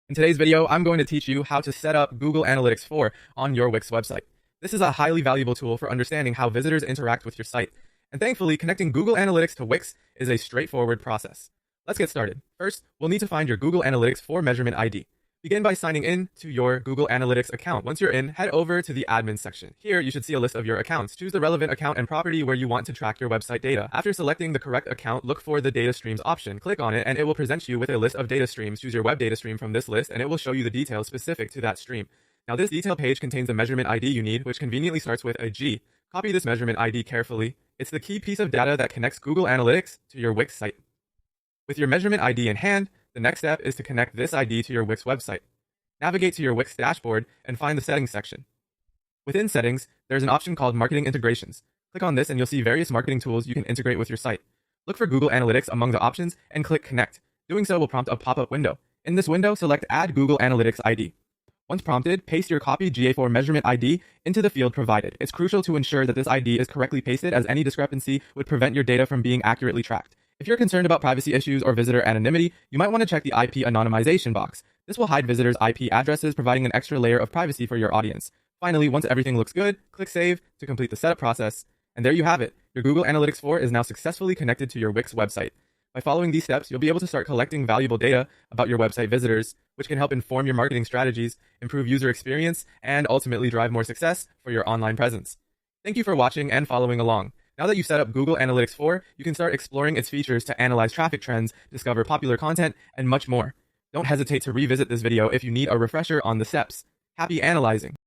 In today's video, I'm going to teach you how to set up Google Analytics 4 on your Wix website. This is a highly valuable tool for understanding how visitors interact with your site. And thankfully, connecting Google Analytics to Wix is a straightforward process. Let's get started. First, we'll need to find your Google Analytics 4 measurement ID. Begin by signing in to your Google Analytics account. Once you're in, head over to the admin section. Here, you should see a list of your accounts. Choose the relevant account and property where you want to track your website data. After selecting the correct account, look for the data streams option. Click on it and it will present you with a list of data streams. Choose your web data stream from this list and it will show you the details specific to that stream. Now this detail page contains the measurement ID you need, which conveniently starts with a G. Copy this measurement ID carefully. It's the key piece of data that connects Google Analytics to your Wix site. With your measurement ID in hand, the next step is to connect this ID to your Wix website. Navigate to your Wix dashboard and find the settings section. Within settings, there's an option called marketing integrations. Click on this and you'll see various marketing tools you can integrate with your site. Look for Google Analytics among the options and click connect. Doing so will prompt a pop-up window. In this window, select add Google Analytics ID. Once prompted, paste your copied GA4 measurement ID into the field provided. It's crucial to ensure that this ID is correctly pasted, as any discrepancy would prevent your data from being accurately tracked. If you're concerned about privacy issues or visitor anonymity, you might want to check the IP anonymization box. This will hide visitors' IP addresses, providing an extra layer of privacy for your audience. Finally, once everything looks good, click Save to complete the setup process. And there you have it. Your Google Analytics 4 is now successfully connected to your Wix website. By following these steps, you'll be able to start collecting valuable data about your website visitors, which can help inform your marketing strategies, improve user experience, and ultimately drive more success for your online presence. Thank you for watching and following along. Now that you've set up Google Analytics 4, you can start exploring its features to analyze traffic trends, discover popular content, and much more. Don't hesitate to revisit this video if you need a refresher on the steps. Happy analyzing!